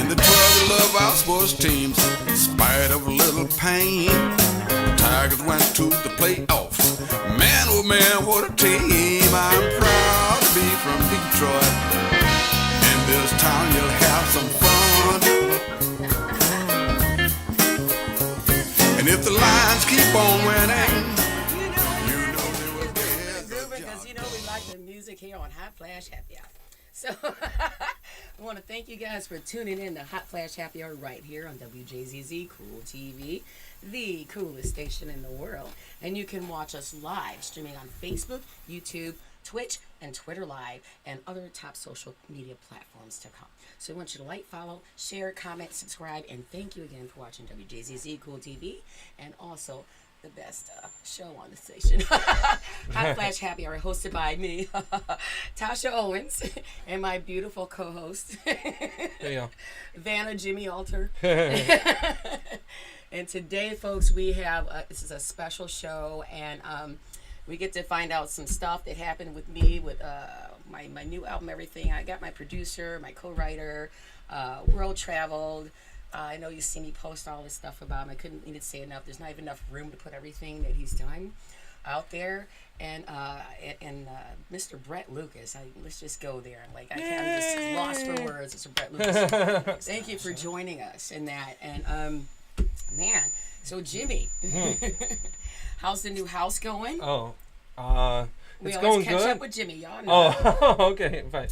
And the 12 love our sports teams, in spite of a little pain. Tigers went to the playoffs. Man, oh man, what a team. I'm proud to be from Detroit. In this town you'll have some fun. And if the Lions keep on winning, you know they will get the because job you know we like the music here on Hot Flash Happy Hour. So I want to thank you guys for tuning in to Hot Flash Happy Hour right here on Wjzz Cool TV, the coolest station in the world. And you can watch us live streaming on Facebook, YouTube, Twitch, and Twitter Live, and other top social media platforms to come. So we want you to like, follow, share, comment, subscribe, and thank you again for watching Wjzz Cool TV, and also the best show on the station. Hot Flash Happy Hour, hosted by me, Tasha Owens, and my beautiful co-host, Vanna Jimmy Alter. And today, folks, we have, this is a special show, and we get to find out some stuff that happened with me, with my new album, everything. I got my producer, my co-writer, world traveled. I know you see me post all this stuff about him. I couldn't even say enough. There's not even enough room to put everything that he's done out there. And Mr. Brett Lucas, let's just go there. Like I'm just lost for words. Mr. Brett Lucas, thank you for joining us in that. And man, so Jimmy, how's the new house going? Oh, we it's always going catch good. up with Jimmy, y'all know. Oh, okay, fine.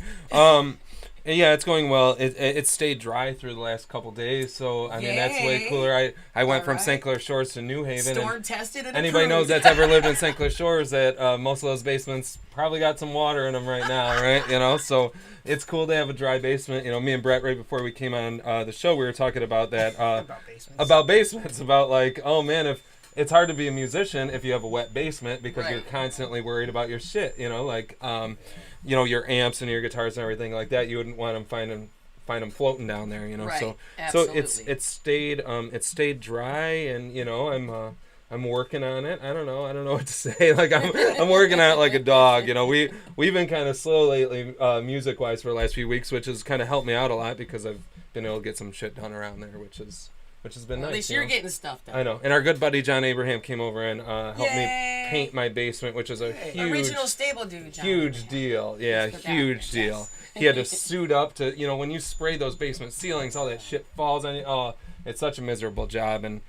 Yeah, it's going well. It stayed dry through the last couple days, so I mean that's way cooler. I went from St. Clair Shores to New Haven. Storm tested and anybody approved. knows that's ever lived in St. Clair Shores that most of those basements probably got some water in them right now, right? You know, so it's cool to have a dry basement. You know, me and Brett right before we came on the show, we were talking about that about basements, about like, oh man, if it's hard to be a musician if you have a wet basement because you're constantly worried about your shit. You know, like you know, your amps and your guitars and everything like that. You wouldn't want them find them floating down there. You know, so it stayed dry, and you know, I'm working on it. I don't know what to say. Like I'm working on it like a dog. You know, we've been kind of slow lately, music wise, for the last few weeks, which has kind of helped me out a lot because I've been able to get some shit done around there, which has been nice. At least you're getting stuff done. I know. And our good buddy John Abraham came over and helped me paint my basement, which is a huge original stable dude, John huge Abraham. Deal. Yeah, huge deal. Yes. He had to suit up to, you know, when you spray those basement ceilings, all that shit falls on you. Oh, it's such a miserable job. And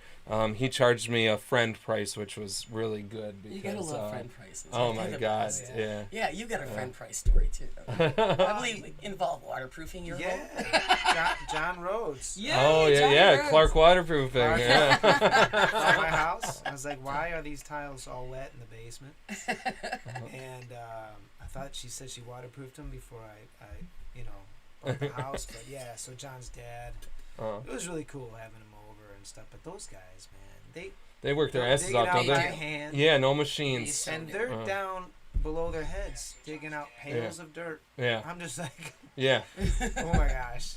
he charged me a friend price, which was really good. Because, you gotta love friend prices. Oh my God, yeah. Yeah, you got a friend price story too. I believe involved waterproofing your home. John Rhodes. Oh yeah, Rhodes. Clark Waterproofing. Yeah. At my house, I was like, why are these tiles all wet in the basement? And I thought she said she waterproofed them before I you know, bought the house. But yeah, so John's dad. It was really cool having him over and stuff. But those guys, man, they work their asses off, don't they? Hand, yeah, no machines. And they're down below their heads digging out pails of dirt. Yeah. I'm just like, yeah. Oh my gosh.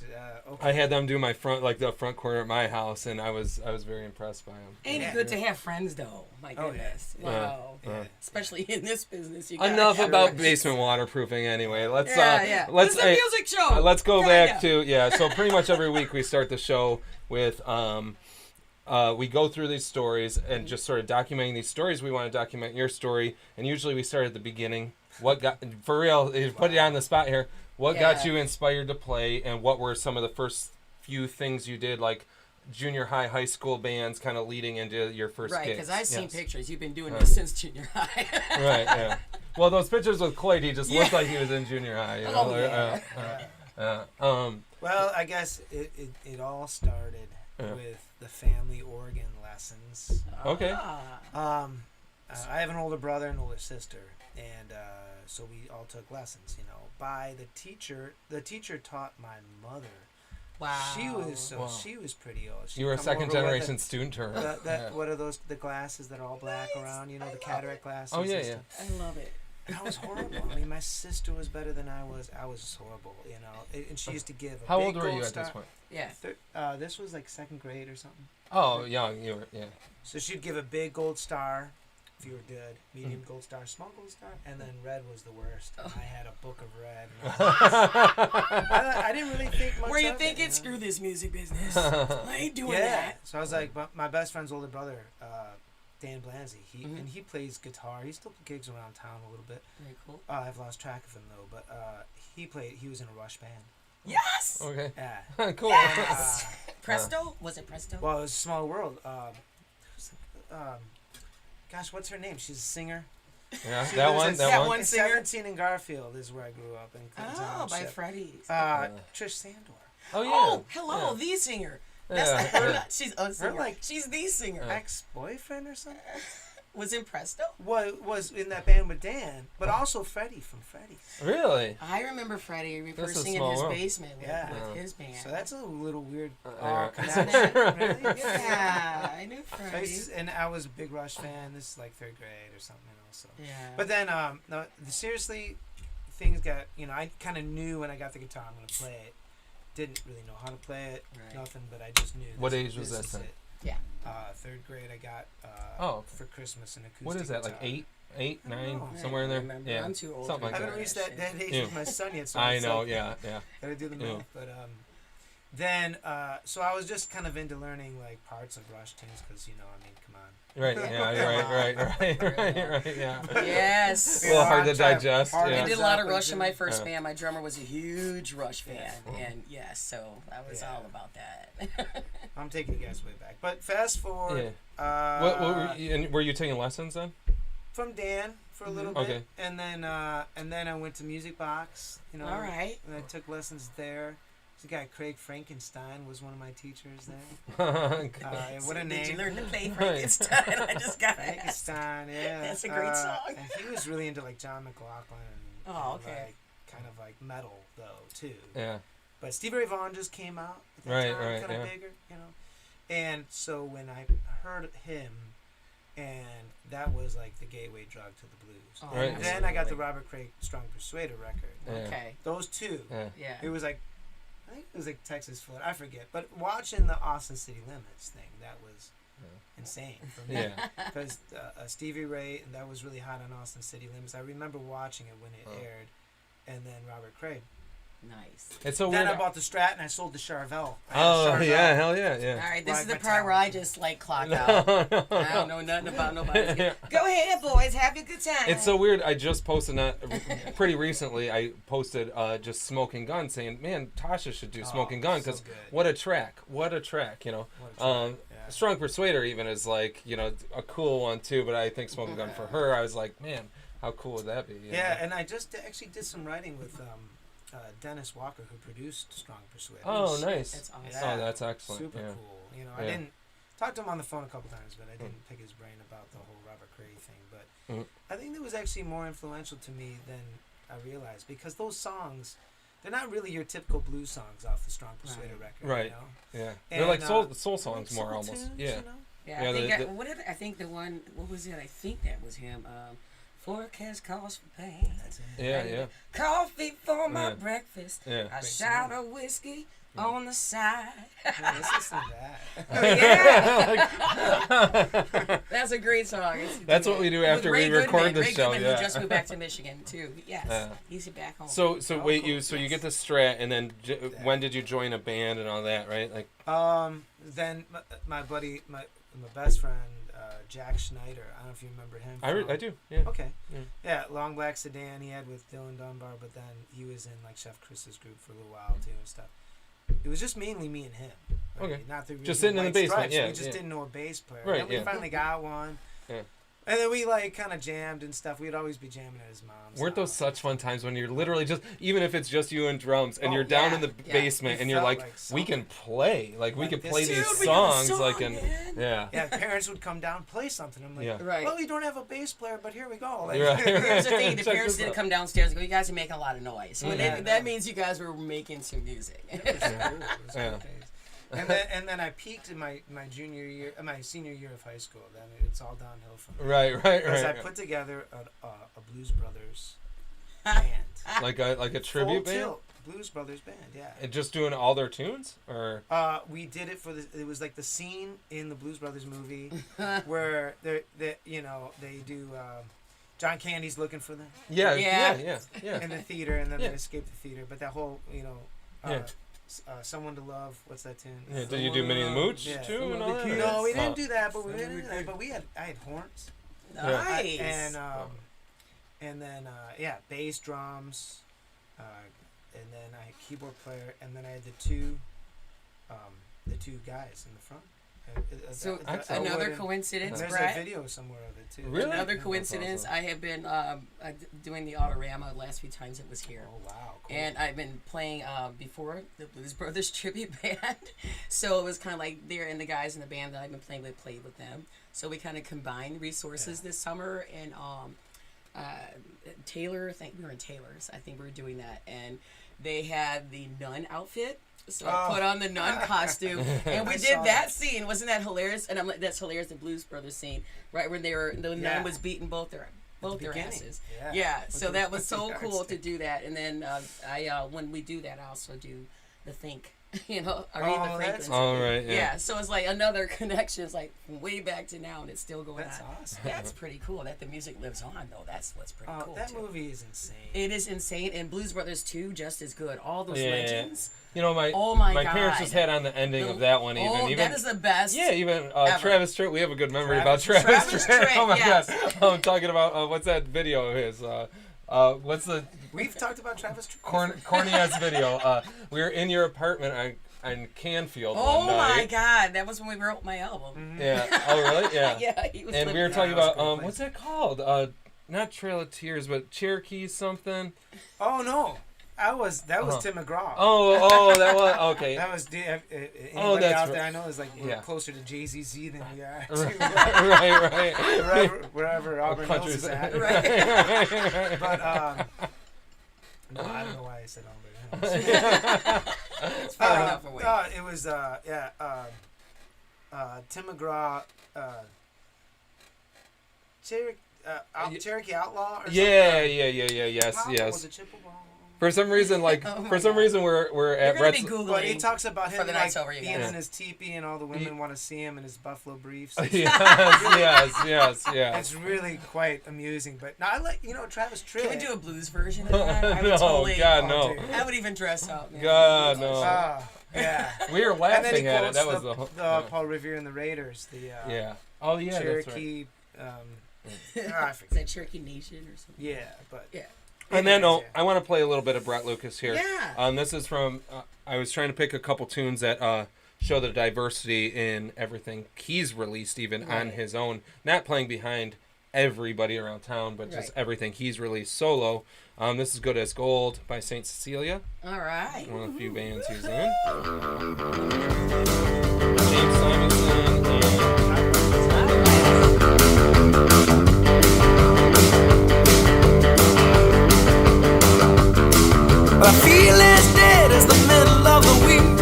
Okay. I had them do my front, like the front corner of my house, and I was very impressed by them. Ain't it good to have friends though? My goodness. Wow. Especially in this business. You enough about basement waterproofing anyway. Let's Let's a music show. Let's go back to so pretty much every week we start the show with we go through these stories and just sort of documenting these stories. We want to document your story, and usually we start at the beginning. What got, for real, put it on the spot here, what got you inspired to play, and what were some of the first few things you did, like junior high school bands kind of leading into your first gigs? Right, because I've seen pictures. You've been doing this since junior high. Right, yeah. Well, those pictures with Clayton, he just looked like he was in junior high. You know? Well, I guess it all started with the family organ lessons. Okay. I have an older brother and older sister, and so we all took lessons, you know, by the teacher. The teacher taught my mother. Wow. She was pretty old. You were a second generation student, or what are those? The glasses that are all black around, you know, the cataract glasses. Oh yeah. I love it. That was horrible. I mean, my sister was better than I was. I was just horrible, you know. And she used to give. How old were you at this point? Yeah. This was like second grade or something. Oh, young. You were, yeah. So she'd give a big gold star if you were good, medium gold star, small gold star, and then red was the worst. And I had a book of red. I didn't really think much. Were you of thinking, it, screw this music business? I ain't doing that. So I was like, but my best friend's older brother, Dan Blanzy, and he plays guitar. He still gigs around town a little bit. Very cool. I've lost track of him though, but he was in a Rush band. Yes. Okay. Yeah. Cool. Yes. Presto? Was it Presto? Well, it was a small world. Gosh, what's her name? She's a singer. Yeah, She that lives one. in one singer? 17 in Garfield is where I grew up in Clinton Oh, by Township. Freddy's. Trish Sandor. Oh yeah. Oh, hello, the singer. That's Yeah. like her. She's a singer. like- She's the singer. Ex-boyfriend or something? Was in Presto? Was in that band with Dan, but also Freddie from Freddie's. Really? I remember Freddie That's a rehearsing in small his world. basement Yeah. with his band. So that's a little weird. Yeah. Connection, really? Yeah, I knew So Freddie. and I was a big Rush fan. This is like 3rd grade or something, So. Yeah. But then, no, seriously, things got. I kind of knew when I got the guitar, I'm gonna play it. Didn't really know how to play it, nothing, but I just knew. What age was this then? Yeah. 3rd grade, I got for Christmas an acoustic. What is that? Like guitar. 8, 9, know. somewhere in there? Remember. Yeah. I'm too old. Something to like I that. haven't reached that age Yeah. with my son yet, so I it's know. like, Yeah. gotta do the Yeah. math. But then so I was just kind of into learning like parts of Rush tunes because come on. Right. Yeah. Right. Yeah. Yes. A little hard to digest. I Yeah. did a lot of Rush in my first Yeah. band. My drummer was a huge Rush fan, Yeah. and yes, so I was Yeah. all about that. I'm taking you guys way back. But fast forward. Yeah. And were you taking lessons then? From Dan for a little Okay. bit, and then I went to Music Box. All right. And I took lessons there. This guy Craig Frankenstein was one of my teachers there. What a name! Did you learn to play Frankenstein? I just got asked. Frankenstein, yeah. That's a great song. And he was really into like John McLaughlin. Oh, and, okay. Like, kind of like metal though too. Yeah. But Stevie Ray Vaughan just came out. At that Right, time, right, kind of yeah. bigger, And so when I heard him, and that was like the gateway drug to the blues. Oh, Right. And then I got the Robert Craig Strong Persuader record. Yeah. Okay. Those two. Yeah. Yeah. It was like, I think it was like Texas Florida. I forget. But watching the Austin City Limits thing, that was insane for me. Yeah. Because Stevie Ray, and that was really hot on Austin City Limits. I remember watching it when it aired. And then Robert Craig. Nice. It's so Then weird. I bought the Strat and I sold the Charvel. Oh yeah, hell yeah, All yeah. right, this Like is the my part where I talent. just like clock out. I don't know nothing about nobody. Go ahead, boys, have your good time. It's so weird. I just posted pretty recently. I posted just Smoking Gun, saying, "Man, Tasha should do Smoking Gun because so good. what a track! What a track! What a track, yeah. Strong Persuader even is like a cool one too. But I think Smoking Gun for her, I was like, man, how cool would that be? you Yeah, know? and I just actually did some writing with Dennis Walker, who produced Strong Persuader. Oh, nice. That's awesome. Yeah. Oh, that's excellent. Super yeah. cool. I Yeah. didn't talk to him on the phone a couple times, but I didn't pick his brain about the whole Robert Cray thing. But I think that was actually more influential to me than I realized because those songs, they're not really your typical blues songs off the Strong Persuader record. Right. You know? Yeah. And, They're like soul songs like more soul almost. tunes, Yeah. You know? Yeah, Yeah, I think the- I think the one. What was it? I think that was him. Forecast calls for pain. That's it. Yeah. Yeah. Coffee for my Yeah. breakfast. Yeah. A shot of whiskey on the side. Yeah, let's listen to that. Yeah. That's a great song. That's what we do With after Ray we record Goodman. the Ray show. Goodman, Yeah. who just moved back to Michigan too. Yes, Yeah. he's back home. So wait, cool. you get the Strat, and then when did you join a band and all that? Right, like. Then my buddy, my best friend, Jack Schneider. I don't know if you remember him. I do. Yeah. Okay. Yeah. Yeah, Long Black Sedan he had with Dylan Dunbar, but then he was in like Chef Chris's group for a little while too and stuff. It was just mainly me and him. Right? Okay. Not the Just sitting in the White basement, Stripes. yeah, We just yeah. didn't know a bass player. Right, Then we yeah. finally got one. Yeah. And then we like kind of jammed and stuff. We'd always be jamming at his mom's. Weren't those house. such fun times when you're literally just, even if it's just you and drums, and Oh, you're down yeah, in the yeah. basement, It and you're felt like, like we can play, like we Like could this. play these Dude, we got a songs, song, like, and man. yeah. Yeah, parents would come down, play something. I'm like, Yeah. Right. well, we don't have a bass player, but here we go. Like, Right. Here's the thing: the Check parents this didn't out. come downstairs and go, "You guys are making a lot of noise." Well, Yeah. that means you guys were making some music. It was cool. It was Yeah. good days. And then I peaked in my senior year of high school. Then it's all downhill from there. Right. Because I put together a Blues Brothers band. Like a tribute Full band. tilt. Blues Brothers band, yeah. And just doing all their tunes, or We did it for it was like the scene in the Blues Brothers movie where they do John Candy's looking for them yeah. in the theater, and then Yeah. they escape the theater. But that whole Someone to Love, what's that tune? Yeah, did you do Minnie the Mooch Yeah. too and all that? No, we didn't Oh. do that, but I had horns. Nice. And then bass, drums, and then I had keyboard player, and then I had the two guys in the front. So Excellent. another coincidence, There's Brett. a video somewhere of it too. Really? Another That's coincidence. awesome. I have been doing the Autorama the last few times it was here. Oh wow! Cool. And I've been playing before the Blues Brothers tribute band, so it was kind of like they're and the guys in the band that I've been playing with played with them. So we kind of combined resources this summer, and Taylor, I think we were in Taylor's. I think we were doing that, and they had the nun outfit. So I put on the nun costume, and we did that scene. Wasn't that hilarious? And I'm like, that's hilarious. The Blues Brothers scene, right when the nun was beating both their asses. Yeah. So that was so cool to do that. And then when we do that, I also do the Think. Aretha Franklin. All right. Yeah. So it's like another connection. It's like way back to now, and it's still going That's on. awesome. That's pretty cool. That the music lives on, though. That's what's pretty cool. That too. movie is insane. It is insane, and Blues Brothers 2 just as good. All those Yeah. legends. My God. parents just had on the ending of that one even. That is the best. Yeah, even ever. Travis Tritt. We have a good memory Travis about Travis Tritt. Tritt, Oh my yes. god! I'm talking about what's that video of his? What's the We've talked about Travis Tritt. corny ass video? We were in your apartment on Canfield one Oh my night. God, that was when we wrote my album. Mm-hmm. Yeah. Oh really? Yeah. Yeah, he was. And we were living talking there. about cool place. what's that called? Not Trail of Tears, but Cherokee something. Oh no, that was Tim McGraw. Oh, that was okay. That was anybody that's out right. there I know is like we're Yeah. closer to JZZ than we are to right. wherever Auburn Hills countries- is at. Right. But no, I don't know why I said Auburn Hills. It's far enough away. It was Tim McGraw, Cherokee Outlaw. Or Yeah. Yes. Was it Chippewa? For some reason, Oh my God. we're at You're gonna Brett's. be Googling. But he talks about for him the like night's over, you being guys. in his teepee and all the women want to see him in his buffalo briefs. yes. It's really quite amusing. But no, I like Travis Tritt. Can we do a blues version of that? I would No, totally. God, no. dude. I would even dress up. Man. God, no. Yeah. We were And then he laughing at it. quotes That was the, the the Paul Revere and the Raiders. The yeah. Oh yeah, that's right. Cherokee. I Is forget. that Cherokee Nation or something? Yeah, but Yeah. And then Anyways, I want to play a little bit of Brett Lucas here. Yeah. This is from. I was trying to pick a couple tunes that show the diversity in everything he's released, even on Right. his own. Not playing behind everybody around town, but just Right. everything he's released solo. This is Good as Gold by Saint Cecilia. All right. One of the few bands he's in. James Simonson and I feel as dead as the middle of the week.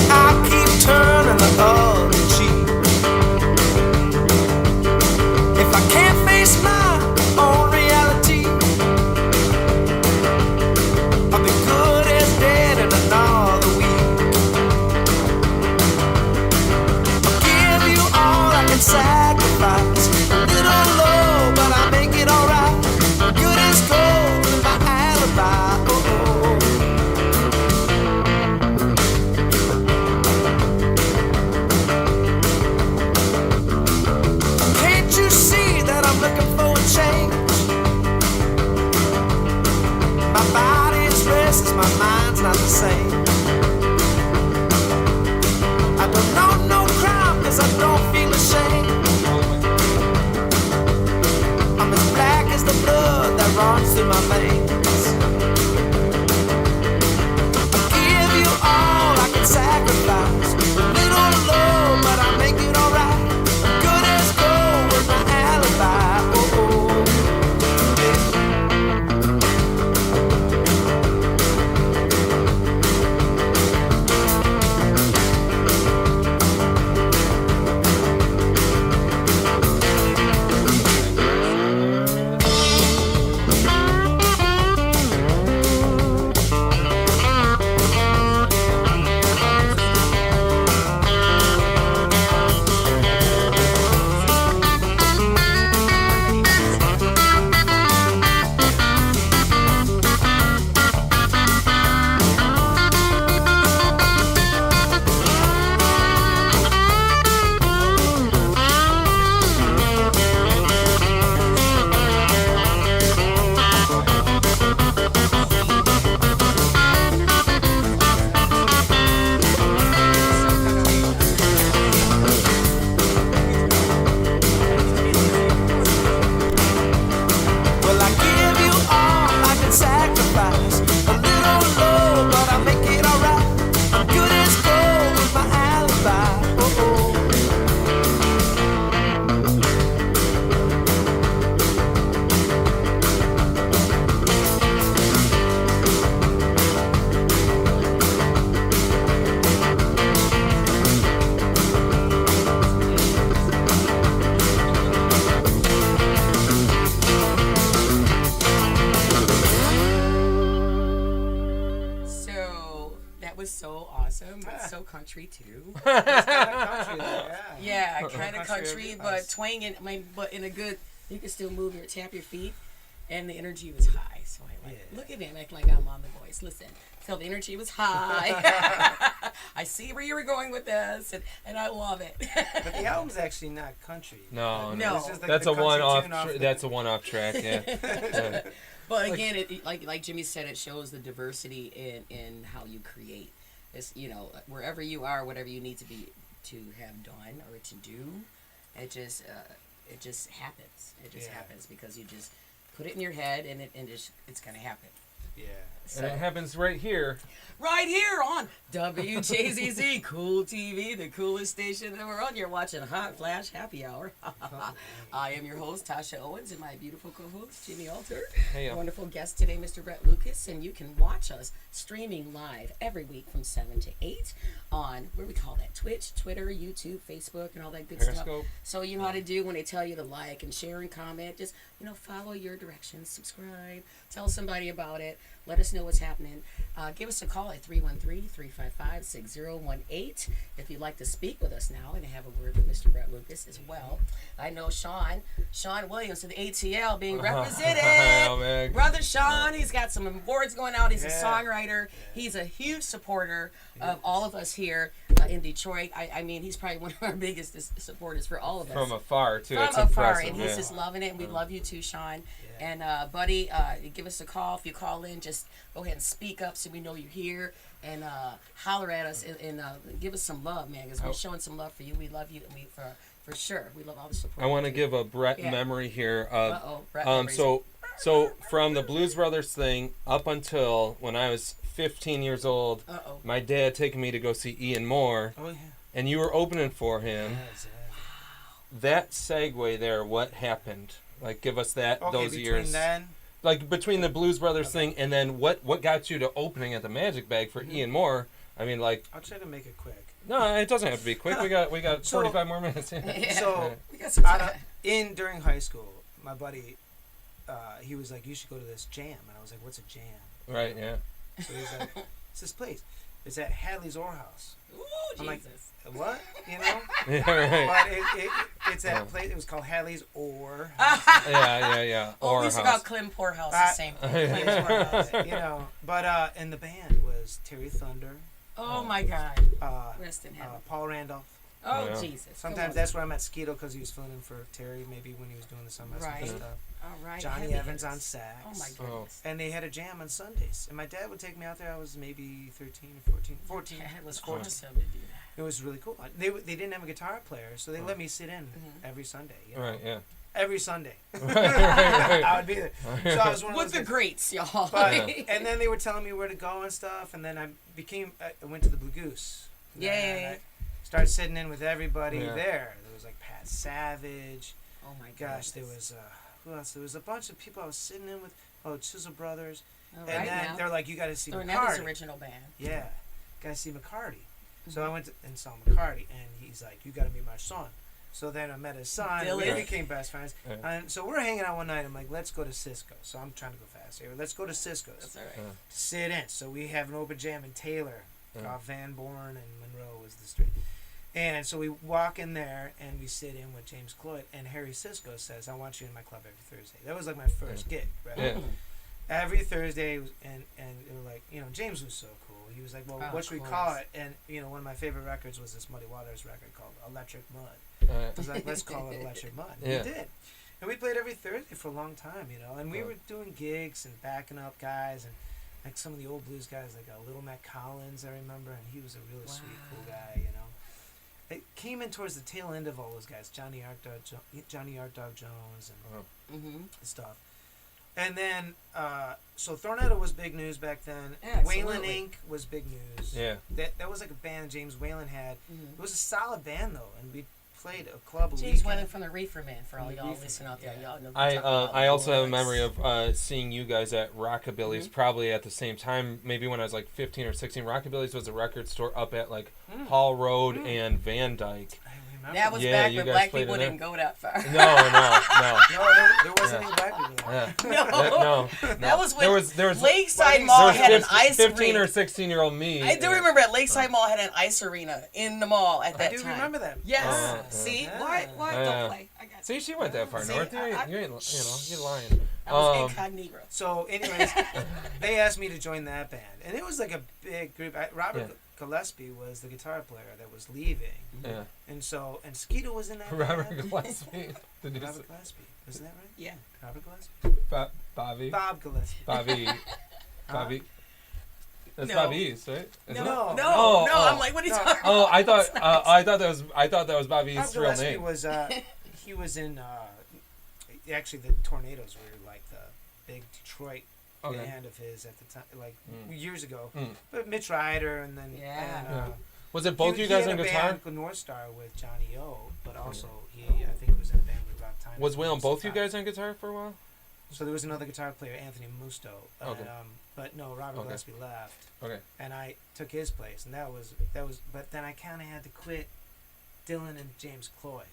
I keep turning the other cheek. If I can't face my own reality, I'll be good as dead in another week. I'll give you all I can sacrifice. A little low, but I make it alright. Good as gold with my alibi. Can't you see that I'm looking for a change? My body's restless, my mind's not the same. I don't know no crime 'cause I don't feel ashamed. I'm as black as the blood that runs through my veins. I give you all I can sacrifice. A little low, but I make it alright. Good as gold with my alibi. was so awesome. It's so country too. It's kind of country there, Yeah, kind of Country country, of but us. twanging. But in a good. You can still move your tap your feet, and the energy was high. So I look at him acting like I'm on The Voice. Listen, tell the energy was high. I see where you were going with this, and I love it. But the album's actually not country. No. It's just like That's the a country one-off. tune off That's a one-off track. Yeah. Yeah. But again, it like Jimmy said, it shows the diversity in how you create. It's, wherever you are, whatever you need to have done or to do, it just happens. It just happens because you just put it in your head and it's gonna happen. Yeah. And it happens right here. Right here on WJZZ Cool TV, the coolest station in the world. You're watching Hot Flash Happy Hour. I am your host, Tasha Owens, and my beautiful co-host, Jimmy Alter. Hey, Wonderful guest today, Mr. Brett Lucas, and you can watch us streaming live every week from 7 to 8 on, what do we call that, Twitch, Twitter, YouTube, Facebook, and all that good stuff. Periscope. So you know how to do when they tell you to like and share and comment. Just, follow your directions, subscribe, tell somebody about it, let us know what's happening. Give us a call at 313-355-6018 if you'd like to speak with us now and have a word with Mr. Brett Lucas as well. I know Sean Williams of the ATL being represented. Oh, man. Brother Sean, he's got some awards going out. He's a Yeah. songwriter. He's a huge supporter of all of us here in Detroit. I mean, he's probably one of our biggest supporters for all of us. From afar too. From It's afar, impressive. and he's just loving it. And we love you too, Sean. Yeah. And buddy, give us a call. If you call in, just go ahead and speak up so we know you're here, and holler at us and give us some love, man. Because we're showing some love for you. We love you, and for sure, we love all the support. I want to give a Brett Yeah. memory here of Brett memories. so from the Blues Brothers thing up until when I was 15 years old, my dad taking me to go see Ian Moore, Oh, yeah. and you were opening for him. Yes, That segue there, what happened? Like, give us that okay, those between years. then, Like between the Blues Brothers thing and then what got you to opening at the Magic Bag for Ian Moore? I mean, like, I'll try to make it quick. no, it doesn't have to be quick. We got So- 45 more minutes. Yeah. So, we got some time. during high school, my buddy, he was like, "You should go to this jam," and I was like, "What's a jam?" Right, yeah. So he's like, "It's this place. It's at Hadley's Ore House." Ooh, I'm like, Jesus. "What?" Yeah, right. But it's that place. It was called Hadley's Ore. Yeah. Oh, we Or used to call Clem Poorhouse the same thing. Clem's Poorhouse. But and the band was Terry Thunder, Oh my God. Rest in heaven. Paul Randolph. Oh Yeah. Jesus. Sometimes that's where I met Skeeto because he was filling in for Terry, maybe when he was doing the Summer Right. stuff. All right. Johnny heavy Evans hitters. on sax. Oh my goodness. And they had a jam on Sundays. And my dad would take me out there. I was maybe 13 or 14. It was 14. awesome to do that. It was really cool. They didn't have a guitar player, so they let me sit in every Sunday. Right, yeah. Every Sunday. right. I would be there. So I was one of With those the guys. greats, y'all. But, and then they were telling me where to go and stuff, and then I went to the Blue Goose. Yay. And I started sitting in with everybody Yeah. there. There was like Pat Savage. Oh my Gosh, there goodness. was who else? There was a bunch of people I was sitting in with. Oh, Chisel Brothers. All And right then now. they're like, "You got to see Or Netta's McCarty." original band. Yeah, got to see McCarty. So I went and saw McCarty, and he's like, "You got to meet my son." So then I met his son, and we Dylan. became best friends. Yeah. And so we're hanging out one night. I'm like, "Let's go to Cisco." So I'm trying to go fast here. Let's go to Cisco's That's all right. Yeah. to sit in. So we have an open jam in Taylor. Yeah. Van Born and Monroe was the street. And so we walk in there and we sit in with James Cloyd, and Harry Cisco says, "I want you in my club every Thursday." That was like my first gig, right? Yeah. Every Thursday, and they were like, James was so cool. He was like, "Well, Oh, what should we of call course. it?" And one of my favorite records was this Muddy Waters record called Electric Mud. Right. I was like, "Let's call it Electric Mud." And Yeah. we did. And we played every Thursday for a long time, and we Yeah. were doing gigs and backing up guys, and like some of the old blues guys, like Little Mac Collins, I remember, and he was a really sweet, cool guy, It came in towards the tail end of all those guys, Johnny Art Dog Jones and stuff. And then, so Thornado was big news back then. Yeah, Waylon absolutely. Inc. was big news. Yeah. That was like a band James Waylon had. It was a solid band, though, and we played a club a James weekend. Whalen from the Reefer Man, for all From the y'all Reefer listening Man, out there. yeah. Y'all know. I also have a memory of seeing you guys at Rockabilly's probably at the same time, maybe when I was like 15 or 16. Rockabilly's was a record store up at like Hall Road and Van Dyke. I remember. That was Yeah, back you when guys black played people in there? didn't go that far. No. There wasn't any black people there. No. That was when there was Lakeside Mall had an ice 15 arena. or 16-year-old me. I do remember at Lakeside Mall had an ice arena in the mall at that I do time. remember that. Yes. See? Yeah. What? Yeah. Don't play. I got you. See, she went that far See, north. You I- ain't, you're lying. I was incognito. So, anyways, they asked me to join that band, and it was like a big group. Robert Gillespie was the guitar player that was leaving, Yeah. and Skeeter was in that Robert band. Gillespie. Did you Robert Gillespie, isn't that right? Yeah. Robert Gillespie. Bobby? Bob Gillespie. Bobby. That's No. Bobby East, right? Isn't No, it? no, Oh, no. oh. I'm like, what are you No. talking Oh, about? I thought that was Bobby Bob East's real Gillespie name. was he was in actually the Tornadoes were like the big Detroit band of his at the time, like years ago. But Mitch Ryder and then Was it both you guys on he guitar? had a band, North Star, with Johnny O, but also he I think was in a band with Rob Tyner. Was Waylon both you guys on guitar for a while? So there was another guitar player, Anthony Musto. Okay. But no, Robert Gillespie left. Okay. And I took his place, and that was. But then I kind of had to quit Dylan and James Cloyd,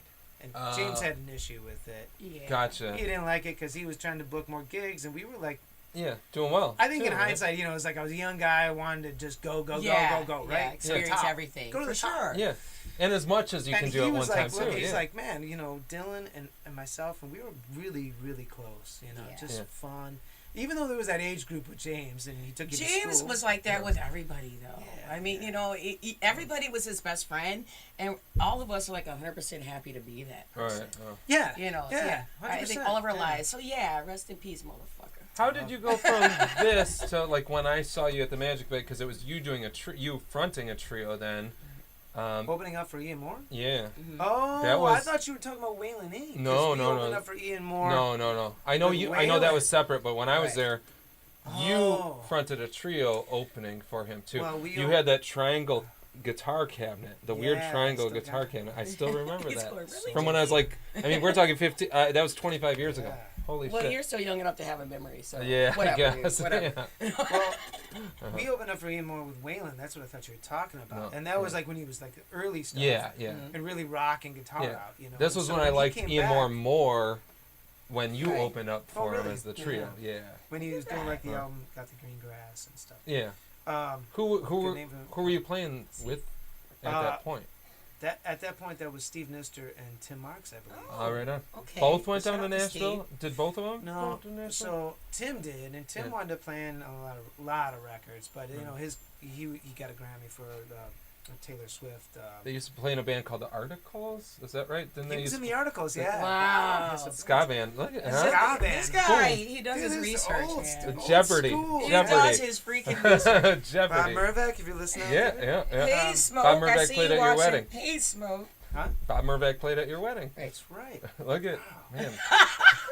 and James had an issue with it. Yeah. Gotcha. He didn't like it because he was trying to book more gigs, and we were like, Yeah, doing well. I think too, in right? hindsight, it was like I was a young guy, I wanted to just go, right? Yeah, experience Top. everything. Go to for the top. sure. Yeah, and as much as you And can do he at one was time like, too. look, he's Yeah. like, man, Dylan and myself, and we were really, really close. Yeah. Just Yeah. fun. Even though there was that age group with James, and he took you to James school. was like that with everybody, though. Yeah, I mean, everybody was his best friend, and all of us are like 100% happy to be that person. Right. Oh. Yeah. Yeah. I think 100%, all of our yeah. lives. So yeah, rest in peace, motherfucker. How did you go from this to like when I saw you at the Magic Bed? Because it was you doing you fronting a trio then. Opening up for Ian Moore? Yeah. Oh, That was- I thought you were talking about Waylon E. 'cause No, we no, opened no. up for Ian Moore. No. I know With you. I know that Waylon. was separate. But when I was Right. there, you Oh. fronted a trio opening for him too. Well, you had that triangle guitar cabinet, the weird Yeah, I triangle still guitar got it. cabinet. I still remember It's that going really from when I was like. I mean, we're talking 15. That was 25 years ago. Yeah. Holy Well, shit. you're still young enough to have a memory, so Yeah, whatever. I guess. Whatever. Yeah. Well, we opened up for Ian Moore with Waylon. That's what I thought you were talking about. No, And that was yeah. like when he was like the early stuff. Yeah. And really rocking guitar Yeah. out. This And was so when I he liked came Ian back, Moore more when you Right. opened up Oh, for him really? as the trio. Yeah. When he was doing like the Right. album, Got the Green Grass and stuff. Yeah. Good Who name for him. were you playing with at that point? At that point, that was Steve Nister and Tim Marks, I believe. All right on. Okay. Both went Shout down to out to Nashville. Did both of them? No, go to Nashville? so Tim did, and Tim Yeah. wound up playing a lot of records. But you know, he got a Grammy for Taylor Swift. They used to play in a band called the Articles. Is that right? Didn't He they was used in the articles, yeah. Wow. Yes, ska band? Look at Ska that. band. This guy, Boom. he does Dude, his this is research, old man. stuff. Jeopardy. school. He Jeopardy. does his freaking research. Bob Jeopardy. Mervack, if you're listening. Yeah. Hey, Smoke, Bob I Mervack see played you at your watching. wedding. Hey, Smoke. Bob Mervack played at your wedding. That's right. Look at man.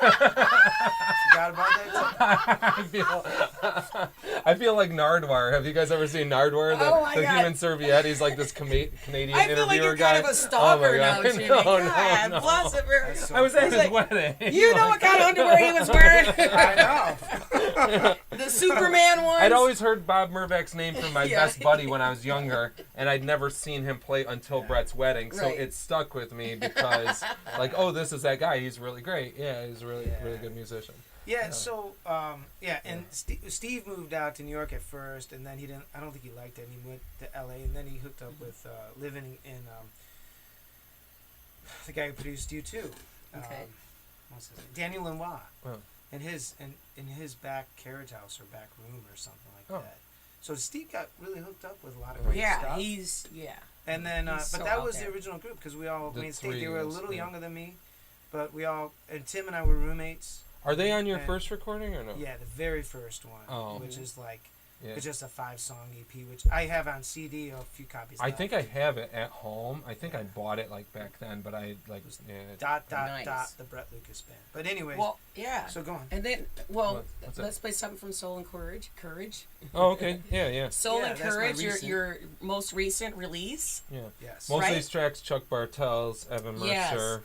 Forgot about that too. I feel like Nardwar. Have you guys ever seen Nardwar? Oh my the God. human serviette. He's like this Canadian I feel like interviewer you're guy. kind of a stalker oh my now, God. Jimmy. No, God, no. bless him. That's so I was at He's his like, wedding. You know what kind of underwear he was wearing? I know. The Superman ones? I'd always heard Bob Mervack's name from my Yeah. best buddy when I was younger, and I'd never seen him play until Brett's wedding. So Right. it stuck with me because, like, oh, this is that guy. He's really great. Yeah, he's a really good musician. Yeah, so and Steve moved out to New York at first, and then he didn't. I don't think he liked it. And he went to L.A. and then he hooked up with living in the guy who produced U2. Okay. What's his name? Daniel Lanois. Oh. In his back carriage house or back room or something like Oh. that. So Steve got really hooked up with a lot of great Yeah, stuff. And then, He's but so that out was there. the original group because we all The made state. They were a threes, little yeah. younger than me, but we all and Tim and I were roommates. Are they on your And- first recording or no? Yeah, the very first one, Oh. which is like Yeah. it's just a 5-song EP, which I have on CD, a few copies. I left. think I have it at home. I think I bought it like back then, but I like dot Nice. the Brett Lucas band. But anyways, Well, yeah. so go on. And then, What's that? let's play something from Soul and Courage. Oh, okay. Yeah. Soul Yeah, and that's my Courage, recent- your most recent release. Yeah. Yes, Most Right? of these tracks, Chuck Bartels, Evan Mercer, Yes.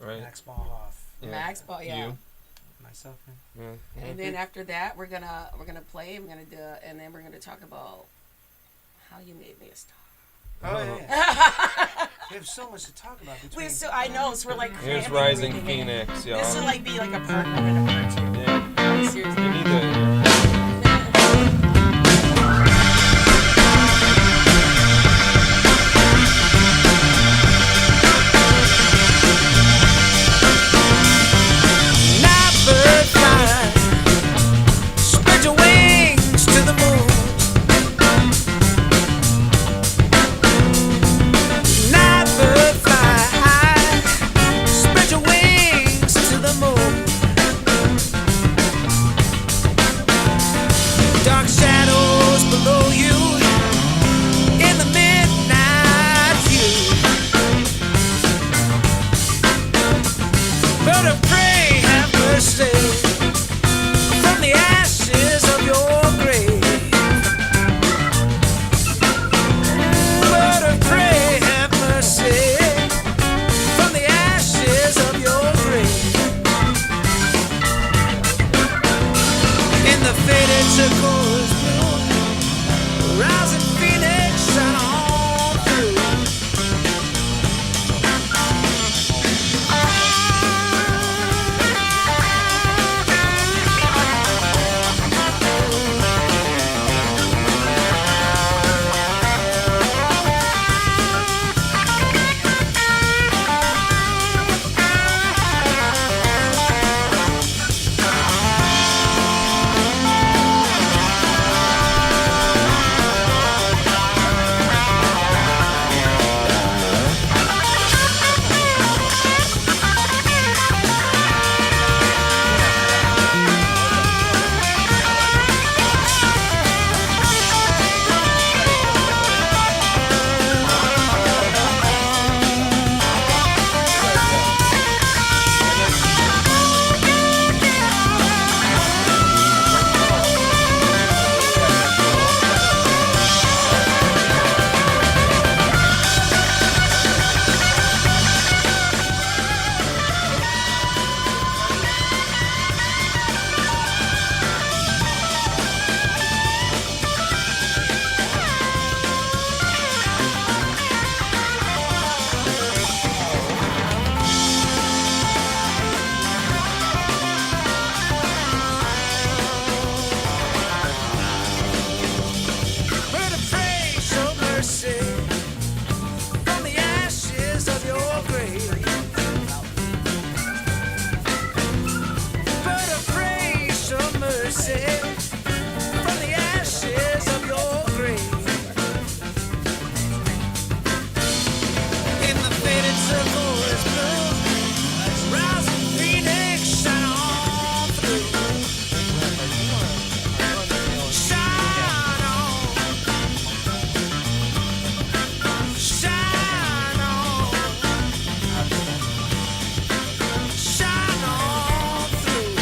right? Max Ballhoff, Yeah. Max Ball, yeah. You. myself. Yeah. And then after that, we're gonna play. We're gonna do, and then we're gonna talk about how you made me a star. Oh yeah. We have so much to talk about between. I know, so we're like Here's cramming Rising everything in. Phoenix, y'all. This would like be like a part one and a part two. Yeah. Seriously. You need to. Night bird fly, spread your wings to the moon. Night bird fly, spread your wings to the moon. Dark shadows below you in the midnight view. Bird of prey, have mercy from the ashes of your grave. Bird of prey, have mercy from the ashes of your grave. In the faded turquoise blue, rising phoenix shine on through. Bird of prey, show mercy from the ashes of your grave. Bird of prey, show mercy from the ashes of your grave. In the faded turquoise blue, rising phoenix shine on through. Shine on. Shine on, shine on through.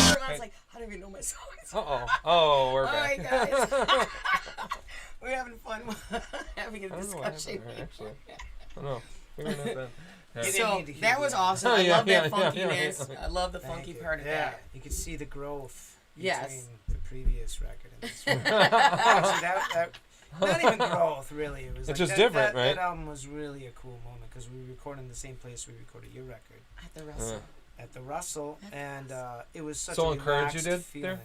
Everyone's like, I don't even know my songs. Uh-oh. Oh, we're All back. right, guys. We're having fun having a I don't know what discussion. happened there, actually. I don't know. We don't know that. Yeah. You So didn't need to hear that was that. awesome. Oh, I yeah, love yeah, that yeah, funkiness. yeah. I love the Thank funky you. part of Yeah, that. you could see the growth Yes. between the previous record and this one. Actually, that not even growth, really. It was It's like just that, different, that, right? That album was really a cool moment because we recorded in the same place we recorded your record, At the Russell. at the Russell, At the and it was such So a encouraged relaxed you did feeling. there?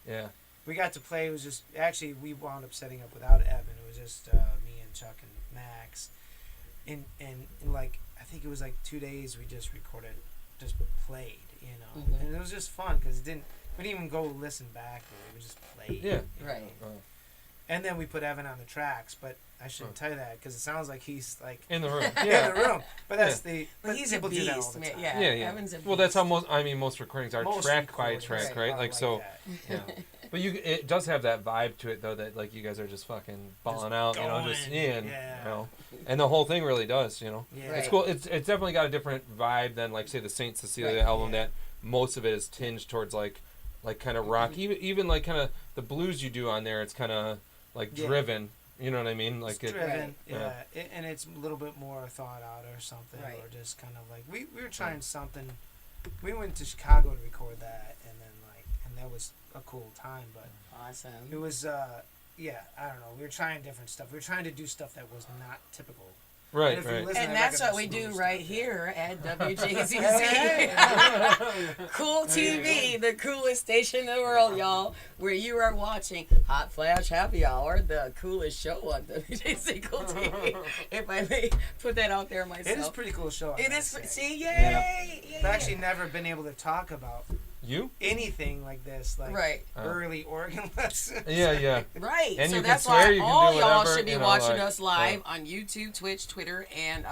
Yeah. Yeah. We got to play. It was just actually we wound up setting up without Evan. It was just me and Chuck and Max. in like I think it was like 2 days we just recorded, just played, you know, and it was just fun because we didn't even go listen back. We just played. Yeah. Right. And then we put Evan on the tracks, but I shouldn't tell you that because it sounds like he's like In the room. in Yeah. the room. But that's But but he's a people do that all beast, the man. time. Yeah. Yeah. Evan's a Well, that's how beast. most recordings are Most track by recordings track, are right? Like so. that. Yeah. But it does have that vibe to it though, that like you guys are just fucking balling out, you know, just going, in, yeah. you know, and the whole thing really does, you know. Yeah. Right. It's cool. It's definitely got a different vibe than like say the Saint Cecilia Right. album. Yeah. That most of it is tinged towards like kind of rock. Even like kind of the blues you do on there. It's kind of like Yeah. driven. You know what I mean? Like It's driven, Right. yeah. And it's a little bit more thought out or something, Right. or just kind of like we were trying something. We went to Chicago to record that, and then and that was a cool time. But Awesome. it was, yeah, I don't know. We were trying different stuff. We were trying to do stuff that was not typical. Right, And if you right. listen to And that that's record, what we there's do smooth right stuff, here at WJZZ. Yeah. Cool TV, the coolest station in the world, y'all, where you are watching Hot Flash Happy Hour, the coolest show on WJZZ Cool TV. If I may put that out there myself. It is a pretty cool show. I It gotta is. say. See, yay! I've actually never been able to talk about You? anything like this, like Right. early organ lessons. Yeah. Right. And so you can that's swear, why you can all do y'all whatever, should be you know, watching like, us live on YouTube, Twitch, Twitter, and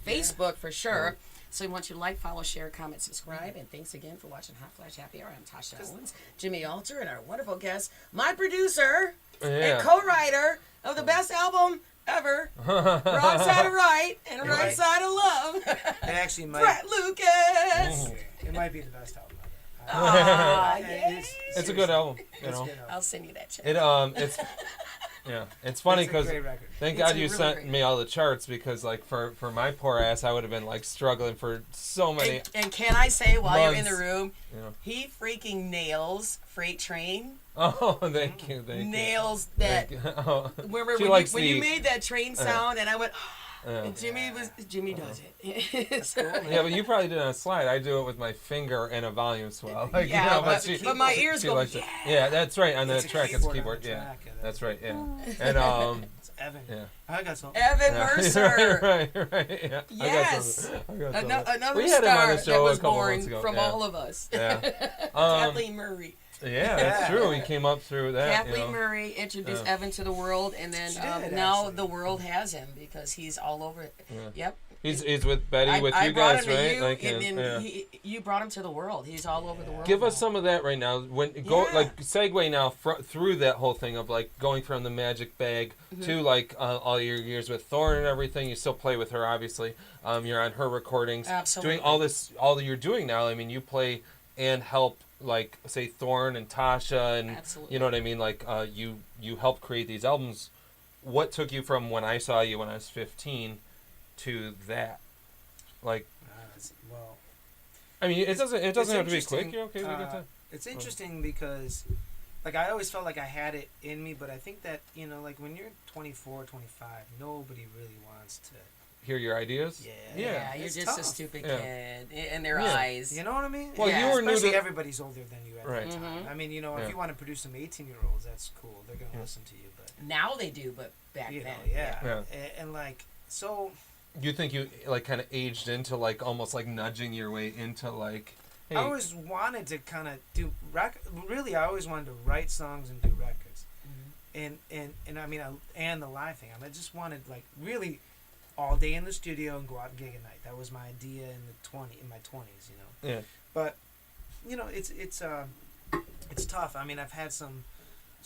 Facebook for sure. So we want you to like, follow, share, comment, subscribe, and thanks again for watching Hot Flash Happy Hour. I'm Tasha Owens, Jimmy Alter, and our wonderful guest, my producer and Yeah. co-writer of the best album ever, Wrong Side of Right and Right Right. Side of Love, It actually might. Brett Lucas. It might be the best album ever. Aw, It yeah. is- It's a good album. You it's know. a good album. I'll send you that check. It's yeah. It's funny It's a because great record. thank It's God a you really sent great- me all the charts because like for my poor ass I would have been like struggling for so many. And can I say, while you're in the months. room, You know. he freaking nails Freight Train. Oh, thank you. Nails that. Thank you. Oh. Remember She when, likes you, when you the- made that train sound, and I went, Yeah. and Jimmy does it. So- Yeah, but you probably did it on a slide. I do it with my finger and a volume swell. Like, Yeah, you know, but my ears she go, likes it. Yeah, that's right. On the It's a track, it's keyboard on keyboard. the Yeah, track, yeah, that's right. Yeah, Oh. and It's Evan. yeah. I got some. Evan Yeah. Mercer. right. Yeah. Yes. I got something. Another We had him on star the that show was a couple born months ago. from Yeah. all of us. Yeah. Kathleen Murray. Yeah, that's Yeah. true. We came up through that. Kathleen you know. Murray introduced Yeah. Evan to the world, and then She did, now actually. the world has him because he's all over it. Yeah. Yep. He's with Betty, with I you brought guys, him to right? you, Like, and then yeah. you brought him to the world. He's all over the world. Give us now. some of that right now. Go Yeah. like segue now through that whole thing of like going from the Magic Bag Mm-hmm. to like all your years with Thorn and everything. You still play with her, obviously. You're on her recordings. Absolutely. Doing all that you're doing now. I mean, you play and help like say Thorn and Tasha and Absolutely. you know what I mean. Like you helped create these albums. What took you from when I saw you when I was 15 to that? Like, Well, I mean, it doesn't have to be interesting. quick. You're okay. We got time. It's interesting because, like, I always felt like I had it in me, but I think that, you know, like, when you're 24, 25, nobody really wants to. Hear your ideas. Yeah, you're it's just a tough. stupid Yeah. kid in their Yeah. eyes. You know what I mean? Well, Yeah. you were new Especially to everybody's older than you at Right. that time. I mean, you know, Yeah. if you want to produce some 18-year-olds, that's cool. They're going to Yeah. listen to you, but, Now they do, but back you know, then. yeah. Yeah. And, like, so, You think you like kind of aged into like almost like nudging your way into like, hey, I always wanted to kind of do, really, I always wanted to write songs and do records. And I mean, and the live thing. I just wanted, like, really all day in the studio and go out and gig at night. That was my idea in my 20s, you know. yeah, But you know, it's tough. I mean, I've had some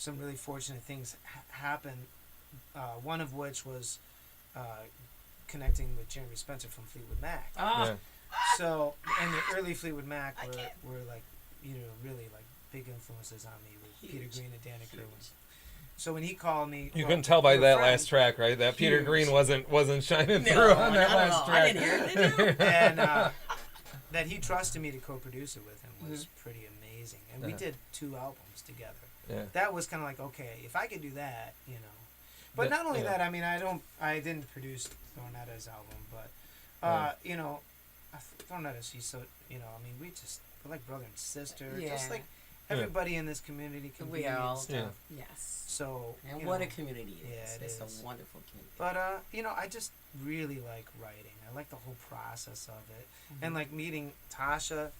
really fortunate things happen. One of which was connecting with Jeremy Spencer from Fleetwood Mac. Ah, yeah, So, and the early Fleetwood Mac I can't- were like, you know, really like big influences on me with Peter Huge. Green and Danny Kerwin. So when he called me, you well, couldn't tell by we were that friends. last track, right? That Peter Huge. Green wasn't shining no, through on that not at last all. track. I didn't hear it. Did you? And that he trusted me to co-produce it with him was pretty amazing. And we Yeah. did 2 albums together. Yeah, That was kind of like, okay, if I could do that, you know. But That- not only yeah. that, I mean, I didn't produce Thornetta's album, but you know, Thornetta, she's so, you know, I mean, we're like brother and sister, Yeah. just like, everybody in this community can We be are all- and stuff. Yes. So And you what know, a community it is. yeah, it It's is. a wonderful community. But I just really like writing. I like the whole process of it, and like meeting Tasha.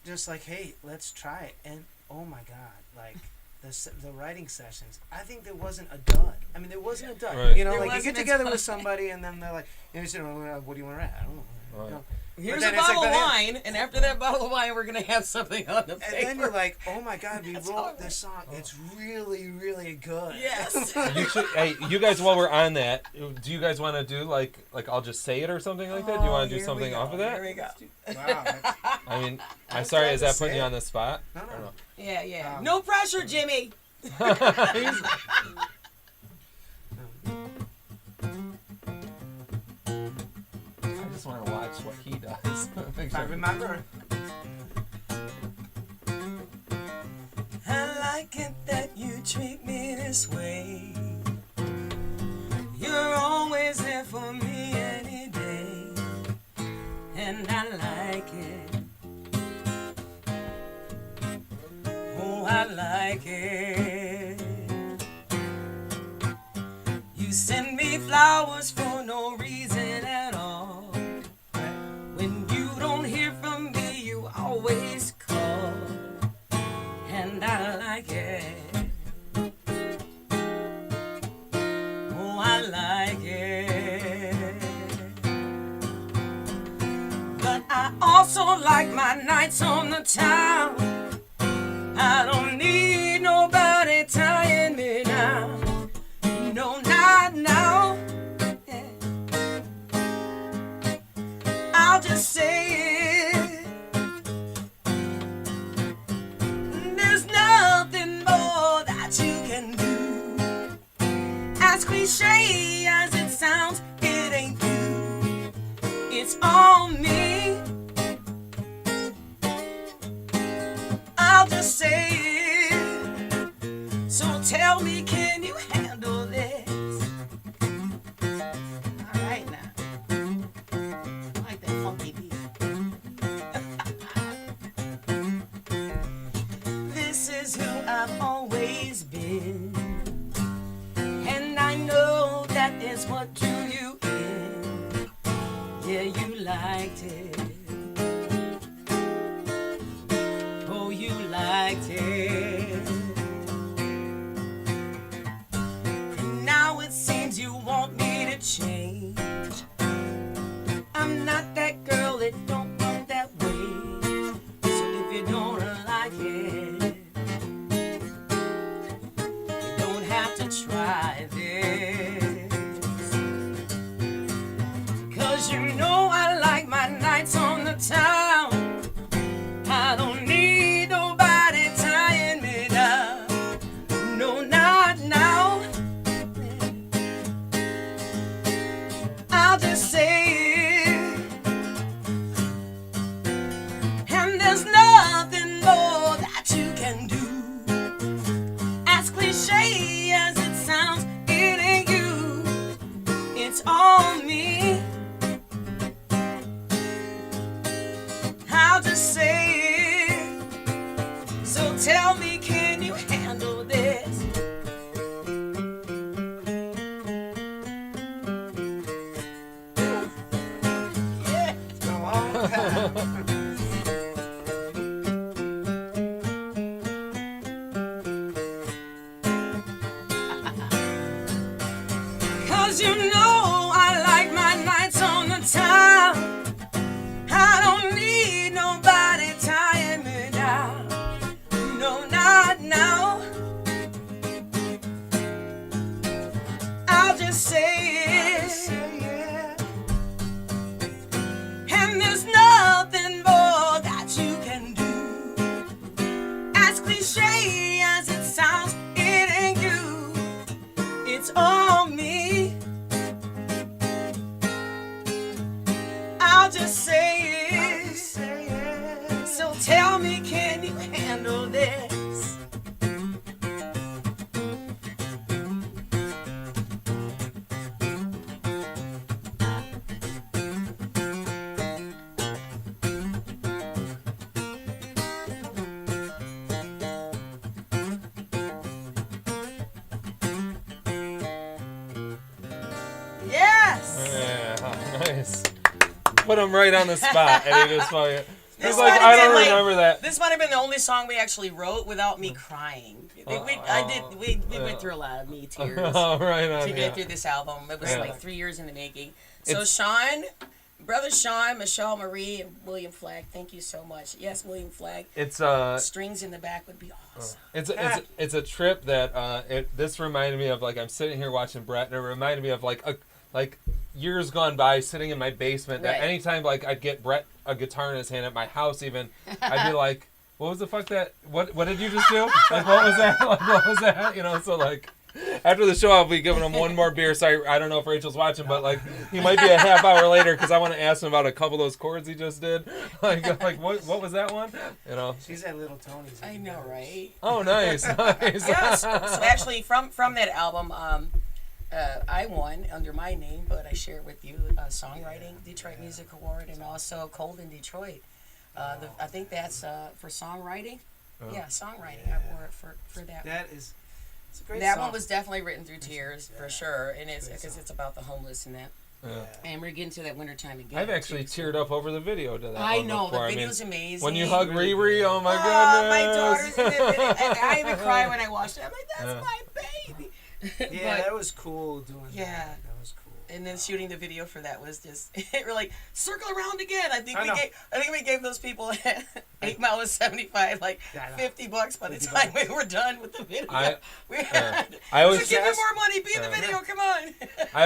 Just like, hey, let's try it, and oh my God, like the writing sessions. I think there wasn't a dud. I mean, there wasn't a dud. Right. There There like you wasn't get a together dud. with somebody, and then they're like, you know, what do you want to write? I don't know. Right. Here's then a it's like bottle of the- wine, and after that bottle of wine, we're going to have something on the paper. And then you're like, oh my God, we That's all wrote right. this song. It's really, really good. Yes. Hey, you guys, while we're on that, do you guys want to do like I'll just say it or something like that? Do you want to do Here we something go, off of Here that? we go. Wow. That's, I mean, I'm I'm sorry, glad is to that say putting you it. on the spot? no, I don't no. know. Yeah. Um, No pressure, Jimmy. I just want to watch what he does. If I remember. I like it that you treat me this way. You're always there for me any day, and I like it. Oh, I like it. You send me flowers for no reason at all. When you don't hear from me, you always call, and I like it. Oh, I like it. But I also like my nights on the town. I don't need nobody tying me down. No, not now. Yeah. I'll just say it. There's nothing more that you can do. As cliche as it sounds, it ain't you. It's all me. I'll just say it. So tell me, can you handle this? All right now. I like that funky beat. This is who I've always been, and I know that is what drew you in. Yeah, you liked it. Oh, you liked it. And now it seems you want me to change. I'm not that girl that don't want that way. So if you don't like it, you don't have to try this. 'Cause you know I like my nights on the town. I don't need nobody tying me down. No, not now. I'll just say it. And there's nothing more that you can do. As cliche as it sounds, it ain't you. It's all me. I'll just say it. So tell me, can you handle this? Yeah. It's been a long time. Cause you know I like my nights on the town. I don't need nobody tying me down. No, not now. I'll just say it. And there's nothing more that you can do. As cliche as it sounds, it ain't you. It's all me. I'll just say it. So tell me, can you handle this? put him right on the spot, and he just fucking. This He's like, might I have don't been, like, remember that. This might have been the only song we actually wrote without me crying. We went through a lot of me tears Oh, right on. to get through this album. It was Yeah. like 3 years in the making. So It's- Sean, brother Sean, Michelle Marie, and William Flagg, thank you so much. Yes, William Flagg. It's Strings in the back would be awesome. It's a trip that this reminded me of. Like, I'm sitting here watching Brett, and it reminded me of like years gone by, sitting in my basement. That Right. anytime like I'd get Brett a guitar in his hand at my house, even I'd be like, "What was the fuck that? What did you just do? Like, what was that? Like, what was that? You know?" So like. After the show, I'll be giving him one more beer. Sorry, I don't know if Rachel's watching, but like he might be a half hour later because I want to ask him about a couple of those chords he just did. Like what was that one? You know. She's at Little Tony's. I know, right? Oh, nice. Yes. So actually, from that album, I won under my name, but I share with you songwriting Detroit Music Award and also Cold in Detroit. I think that's for songwriting. Oh. Yeah, songwriting. I wore it for that. That is. It's a great That song. one was definitely written through tears for sure, and it's because it's about the homeless and that. Yeah. And we're getting to that wintertime again. I've actually teared up over the video to that. I one know before. the video's amazing. When you hug Really Riri, good. oh my My goodness! daughter's in it. I even cried when I watched it. I'm like, that's Yeah. my baby. Yeah, But- that was cool doing Yeah. that. That was cool. and then shooting the video for that was just we're like circle around again. I think I know. we gave those people 8 Mile is 75 like Yeah, I know. $50 by the $50. time we were done with the video. I I always- give me more money. Be in the video. Come on. I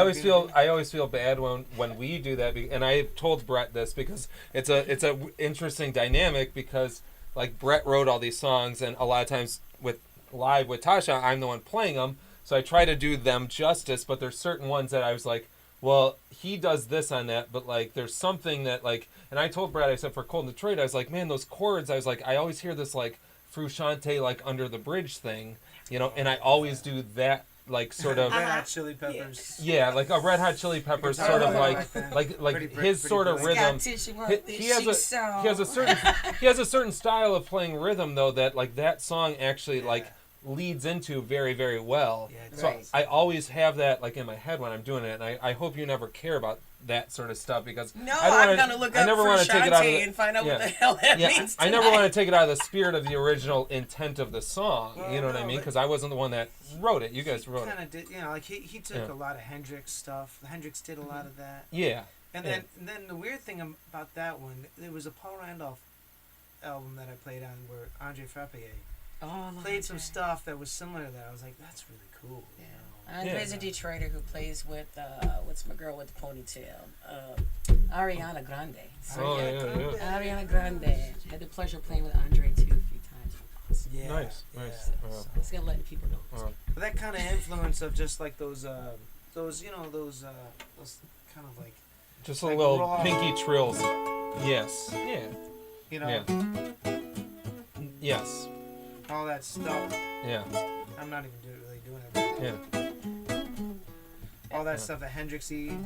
always feel bad when we do that, and I told Brett this because it's a interesting dynamic because like Brett wrote all these songs, and a lot of times with Tasha, I'm the one playing them, so I try to do them justice. But there's certain ones that I was like, well, he does this on that, but like there's something that like, and I told Brett, I said for Cold in Detroit, I was like, man, those chords, I was like, I always hear this like Frusciante like under the bridge thing, you know, and I always do that like sort of. Red Hot Chili Peppers. Yeah, like a Red Hot Chili Peppers sort of like his sort of rhythm. He has a certain style of playing rhythm though that like that song actually like leads into very, very well. Yeah, So right. I always have that like in my head when I'm doing it, and I hope you never care about that sort of stuff because No, I don't I'm wanna- gonna look I up never wanna take it out of Frusciante the- and find out what yeah. the hell that Yeah, means. I never tonight. want to take it out of the spirit of the original intent of the song. Well, You know what I no, mean? but- Because I wasn't the one that wrote it. You guys wrote Kind it. of did, you know, like he took Yeah. a lot of Hendrix stuff. Hendrix did a lot of that. Yeah. And Yeah. then the weird thing about that one, there was a Paul Randolph album that I played on where Andre Frappier Oh, I love played some Andre. stuff that was similar to that. I was like, that's really cool. You know? Andre's Yeah. a Detroiter who plays with what's my girl with the ponytail? Ariana Grande. Oh yeah. Ariana Grande. Had the pleasure of playing with Andre too a few times. Awesome. Yeah. Nice. yeah. Oh. So- Just gonna let people know. But that kind of influence of just like those kind of like, Just a Like little raw. pinky trills. Yes. Yeah. you know, Yeah. Yes. all that stuff. Yeah. I'm not even really doing it. Yeah. All that stuff that Hendrixy.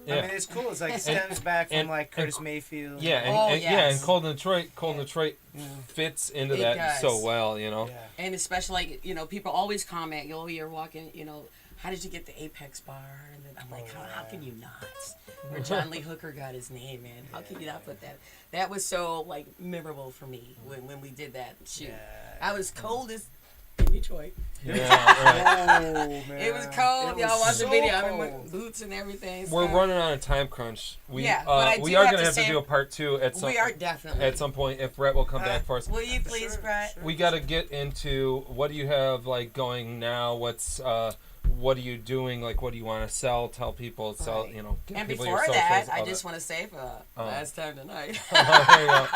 Yeah. I mean, it's cool. It's like stems back from and- like Curtis Mayfield. Yeah, and, Oh, and yeah, yes. and Cold in Detroit fits into It that does. so well, you know. Yeah. And especially like, people always comment, you're walking, how did you get the Apex bar? And then I'm like, how can you not? Where John Lee Hooker got his name in. How can you not put that? That was so like memorable for me when we did that shoot. Yeah. I was cold as in Detroit. Yeah, right. Oh, man. It was cold. It Y'all was watch the so video. I'm in cold. my boots and everything. We're so- running on a time crunch. We Yeah, but I we do are have gonna to have to say- do a part 2 at some We are definitely. at some point if Brett will come back for us. Will you please, Sure, Brett? sure. We got to get into what do you have like going now? What are you doing? Like, what do you want to sell? Tell people, sell, Right. give And people before your that, socials, I all just that. want to say for last time tonight. There you go.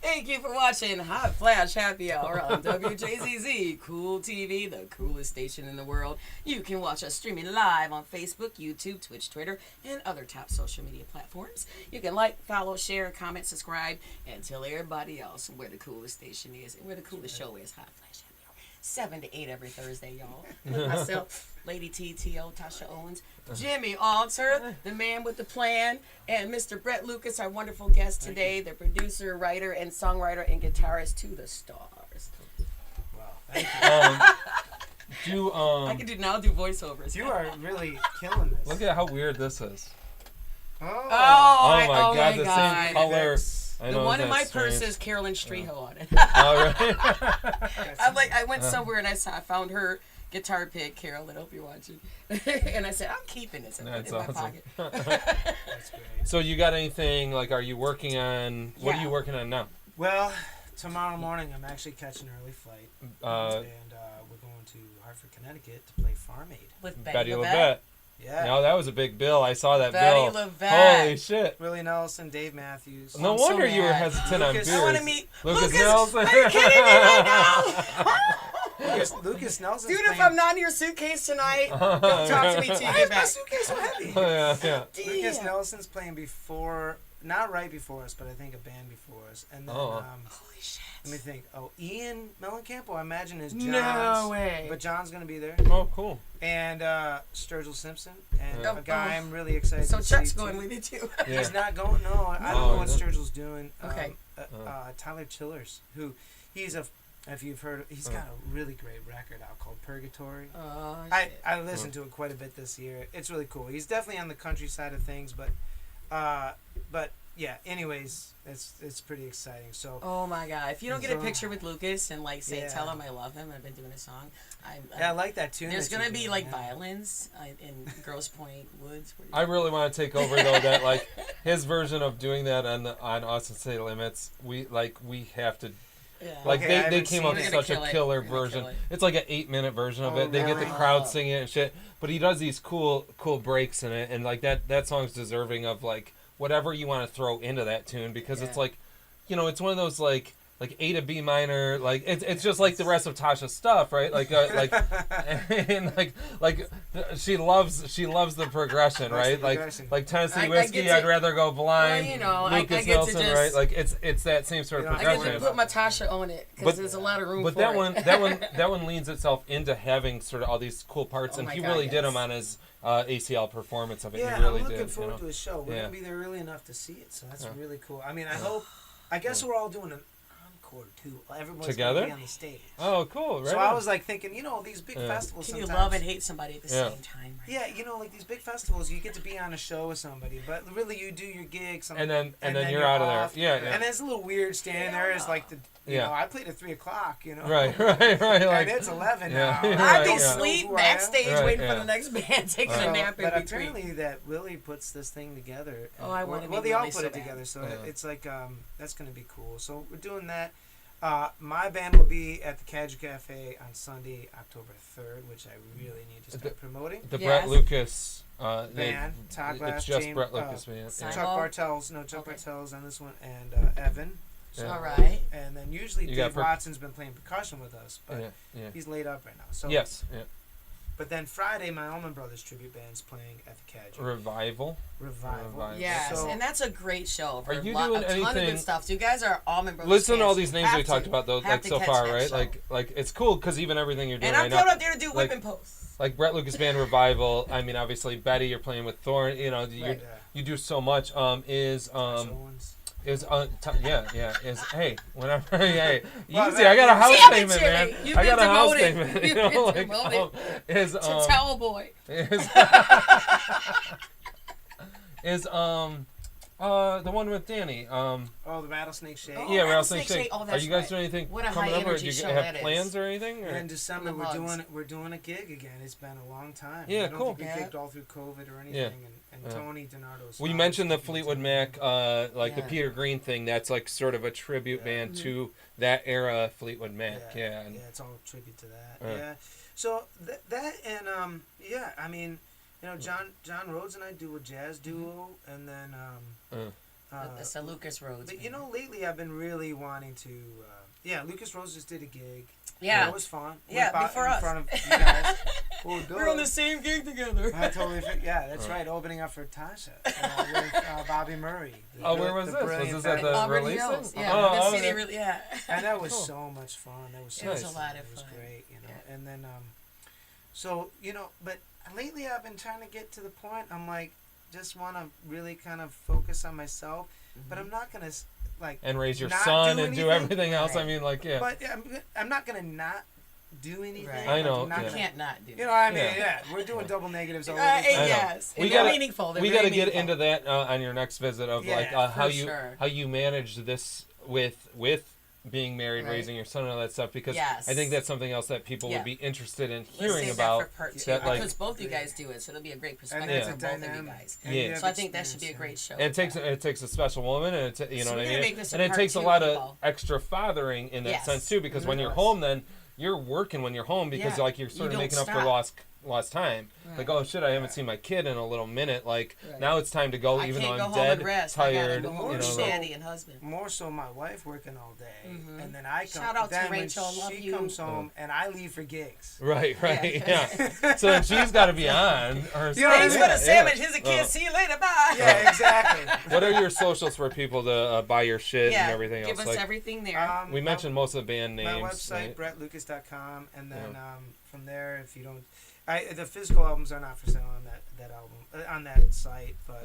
Thank you for watching Hot Flash Happy Hour on WJZZ Cool TV, the coolest station in the world. You can watch us streaming live on Facebook, YouTube, Twitch, Twitter, and other top social media platforms. You can like, follow, share, comment, subscribe, and tell everybody else where the coolest station is and where the coolest show is. Hot Flash Happy Hour, 7 to 8 every Thursday, y'all. With myself, Lady TTO, Tasha Owens, Jimmy Alter, the man with the plan, and Mr. Brett Lucas, our wonderful guest today, the producer, writer, and songwriter and guitarist to the stars. Wow. Thank you. I can now do voiceovers. You are really killing this. Look at how weird this is. Oh. Oh my God, the God. same color. I The know, one in isn't my that purse strange? says Carolyn Streho on it. All right. I'm like, I went somewhere and I found her guitar pick. Carol, I hope you're watching. And I said, I'm keeping this. I put it That's in my awesome. pocket. That's great. So you got anything, like, are you working on, what are Yeah. you working on now? Well, tomorrow morning I'm actually catching an early flight, and we're going to Hartford, Connecticut to play Farm Aid. With Betty LaVette. LaVette. Yeah. No, that was a big bill. I saw that Betty bill. LaVette. Holy shit. Willie Nelson, Dave Matthews. No I'm so wonder you were mad. hesitant on Lucas- beers. I want to meet Lucas Lucas. Nelson. Are you kidding me right now? Lucas Nelson's Dude, if playing. I'm not in your suitcase tonight, don't talk to me till you Why get is my back. suitcase so heavy? Yeah, yeah. Lucas Damn. Nelson's playing before, not right before us, but I think a band before us. And then, Oh. Holy shit. let me think. Oh, Ian Mellencamp, I imagine is John's. No way. But John's going to be there. Oh, cool. And Sturgill Simpson. And Yeah. a guy Oh. I'm really excited So to Chuck's see, going too. with you too. Yeah. He's not going. No, I don't No, know what no. Sturgill's doing. Okay. Tyler Chillers, who he's a. If you've heard, he's got a really great record out called Purgatory. Oh, I shit. listened to it quite a bit this year. It's really cool. He's definitely on the country side of things, but yeah. Anyways, it's pretty exciting. So Oh my God! If you don't get a So- picture with Lucas and like say, Yeah. tell him I love him, I've been doing a song. yeah, I like that tune. There's that gonna you're be doing, like yeah. violins in Grosse Pointe Woods. I really want to take over though. That like his version of doing that on Austin City Limits. We have to. Yeah. Like Okay, I they haven't came seen up it. with We're such gonna a kill it. killer We're gonna version. kill it. It's like an 8-minute version of Oh, it. They get the really? crowd singing it and shit. But he does these cool breaks in it, and like that song's deserving of like whatever you want to throw into that tune because it's Yeah. like, you know, it's one of those like A to B minor, like it's just like the rest of Tasha's stuff, right? Like and like she loves the progression, Likes the right? progression. Like Tennessee I whiskey, get to- I'd rather go blind. Well, you know, I Lucas get to Nelson, just- right? Like it's that same sort of You know, I I get progression. to put my Tasha on it But- because there's a lot of room But for it. that one leans itself into having sort of all these cool parts, Oh and my he God, really did yes. them on his ACL performance of it. Yeah, he really I'm looking did. forward You know? to a show. We're Yeah. gonna be there early enough to see it, so that's Yeah. really cool. I mean, I guess we're all doing an encore too. Everyone's Together? gonna be on the stage. Oh, cool! Right. So I on. was like thinking, you know, these big Yeah. festivals. Can you sometimes, love and hate somebody at the Yeah. same time? Right? Yeah, you know, like these big festivals, you get to be on a show with somebody, but really you do your gig, and then you're out of there. off. Yeah, yeah. And it's a little weird standing there. It's like you Yeah. know, I played at 3:00. You know, Right. Like and it's 11 Yeah. now. Right, I'd be yeah. asleep Who I am. backstage Right, waiting for yeah. the next band, taking a So, nap in but between. apparently that Willie puts this thing together. Oh, I wanna Well, meet they all Willie put so it bad. together, so Yeah. it's like that's gonna be cool. So we're doing that. My band will be at the Cajun Cafe on Sunday, October 3rd, which I really need to start promoting. the Yes. Brett Lucas Band, Todd Glass, it's just James, Brett Lucas band. Simon. Chuck Simon. Bartels, Chuck Okay. Bartels on this one, and Evan. Yeah. All right. And then usually You got Dave Watson's been playing percussion with us, but Yeah. he's laid up right now. So Yes. Yeah. But then Friday, my Allman Brothers tribute band's playing at the Cajun. Revival. Revival. Yes, So- and that's a great show. For Are you a ton doing of anything- good stuff. So you guys are Allman Brothers Listen to all fans. these names Have we talked to. about though, Have like to so catch far, that right? show. Like it's cool because even everything you're doing And right I'm now. going up there to do like- whipping posts. Like Brett Lucas Band Revival. I mean, obviously Betty, you're playing with Thorn. You know, Right. you do so much. Is hey, whenever hey, Well, easy. I got a house Damn it, payment, man. Jimmy. You've I got been a house demoted. payment. You've You know, been like demoted. is To towel boy. is the one with Danny. Oh, the Rattlesnake Shake. Oh, Yeah, Rattlesnake Rattlesnake Shake. Shake. Oh, Are that's you guys right. doing anything What a coming up, or high-energy do you show have that is. plans or anything? Or? In December, The mugs. we're doing a gig again. It's been a long time. Yeah, I don't cool. think we Yeah. gigged all through COVID or anything. Yeah. And Yeah. Tony DiNardo's. Well, you mentioned the Fleetwood Mac, like the Yeah. Peter Green thing. That's like sort of a tribute Yeah. band to that era Fleetwood Mac. Yeah. Yeah, it's all a tribute to that. Yeah. Yeah. So that and yeah, I mean, you know, John Rhodes and I do a jazz duo, and then It's a Lucas Rhodes. but you man. know, lately I've been really wanting to. Lucas Rose just did a gig. Yeah. That was fun. Yeah, Went by- before in us. front of you guys. Well, We're on the same gig together. I totally yeah, that's right. Opening up for Tasha with Bobby Murray. Oh, where was the this? Was brilliant this at fella. the Auburn release Hills. thing? Yeah, Oh, the okay. city really, yeah. And that was Cool. so much fun. That was so It was a much lot fun. of It was fun. great, you know. Yeah. And then so, you know, but lately I've been trying to get to the point I'm like just want to really kind of focus on myself, but I'm not going to like And raise your not son do and do anything. everything else. I Right. mean, like, yeah. But I'm not going to not do anything. Right. I know, Like, yeah. You can't not do You know what I mean? Yeah. Yeah. We're doing double negatives all over. I know. yes. We They're gotta- meaningful. They're We very got to get meaningful. into that on your next visit of Yeah, like how for you sure. how you managed this with being married, Right. raising your son, and all that stuff, because Yes. I think that's something else that people Yeah. would be interested in Let's hearing save about. that for part two, that, like- because both you guys do it, so it'll be a great perspective it's for a both of you dynamic. guys. And Yeah. you have So I think that should be a experience, great show. And it takes a special woman, and you know So what we're I gonna mean. make this a And it part takes a two, lot of people. extra fathering in that Yes. sense too, because when you're Yes. home, then you're working when you're home, because Yeah. like you're You sort of don't making up for stop. lost time. Right. Like, oh shit, I haven't seen my kid in a little minute. Like Right. now it's time to go, I even can't though go I'm home dead, and rest. tired. I gotta go home You with know, so- daddy and husband. More so my wife working all day, Mhm. and then I come. Shout out to then Rachel, when love she you. comes home, and I leave for gigs. right, Yeah. yeah. So then she's got to be on. Her You know what I Thanks mean? for the sandwich. Yeah. Here's a kid. See you later. Bye. Yeah, exactly. What are your socials for people to buy your shit Yeah, and everything give else? us Like, everything there. we mentioned most of the band names. My website, right? brettlucas.com, and then from there, if you don't, the physical albums are not for sale on that album on that site, but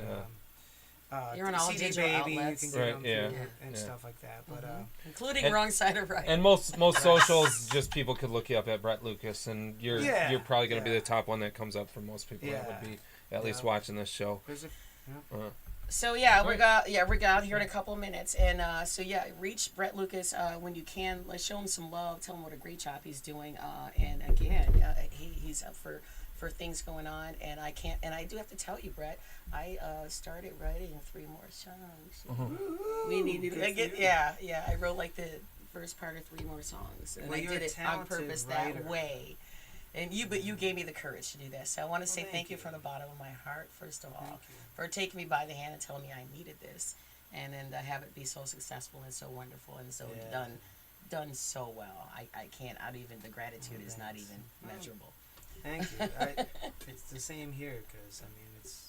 You're on all CD digital Baby, outlets. you can get Right, them yeah. through and Yeah. stuff like that. But Including and- wrong side or right. And most socials, just people could look you up at Brett Lucas, and you're Yeah, probably going to be yeah. the top one that comes up for most people that would Yeah. be at least Yeah. watching this show. there's a, So yeah, we're Right. out here in a couple of minutes, and so yeah, reach Brett Lucas when you can. Let's show him some love. Tell him what a great job he's doing. And again, he's up for things going on. And I can't. And I do have to tell you, Brett, I started writing 3 more songs. We need to good for you. yeah. I wrote like the first part of 3 more songs, and Well, I you're did a it on talented purpose writer. that way. And you gave me the courage to do that. So I want to say Well, thank you thank from the bottom of my heart, first of all, Thank you. for taking me by the hand and telling me I needed this, and then to have it be so successful and so wonderful and so Yeah. done so well. I can't. The gratitude is not thanks. even measurable. Thank you. It's the same here, because I mean, it's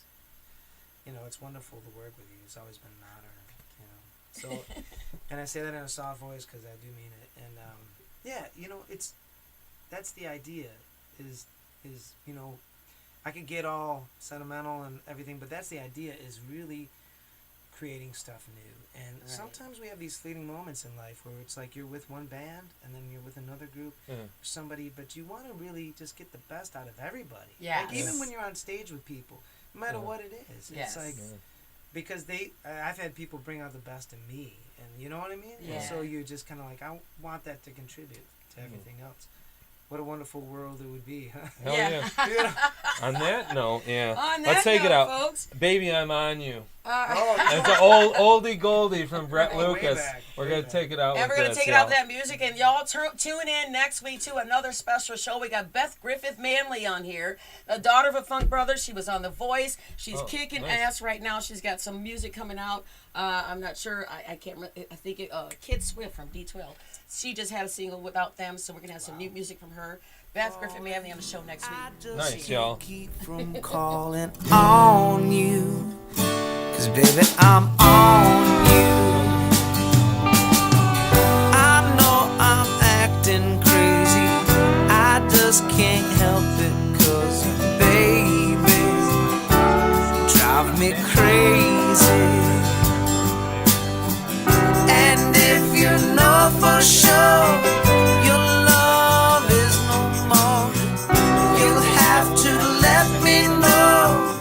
it's wonderful to work with you. It's always been an honor, So, and I say that in a soft voice because I do mean it. And that's the idea. Is I could get all sentimental and everything, but that's the idea. Is really creating stuff new. And Right. sometimes we have these fleeting moments in life where it's like you're with one band and then you're with another group. Yeah. Somebody, but you want to really just get the best out of everybody. Yes. Like even when you're on stage with people, no matter Yeah. what it is, Yes. it's like Yeah. because I've had people bring out the best in me, and you know what I mean. Yeah. And so you're just kind of like, I want that to contribute to everything else. What a wonderful world it would be, huh? Hell yeah. You know? On that note, yeah. On Let's that take it note, out. folks. Baby, I'm on you. Oh, It's an oldie goldie from Brett Way Lucas. back, We're way going to back. take it out And with we're going this, to take it y'all. out with that music. And y'all tune in next week to another special show. We got Beth Griffith Manley on here, the daughter of a funk brother. She was on The Voice. She's Oh, kicking nice. ass right now. She's got some music coming out. I'm not sure. I can't remember. I think Kid Swift from D12. She just had a single without them. So we're going to have some new music from her. Beth Griffith Manley on the show next week. Nice, y'all. Keep from calling on you, 'cause baby, I'm on you. I know I'm acting crazy, I just can't help it, 'cause baby, you drive me crazy. And if you know for sure your love is no more, you'll have to let me know,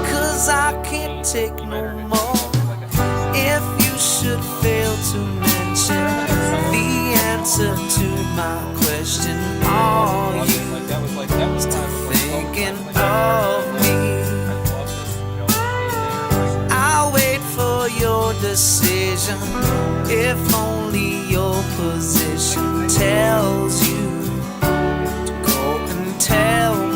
'cause I can't take no more. If you should fail to mention the answer to my question, are you thinking of me? I'll wait for your decision, if only your position tells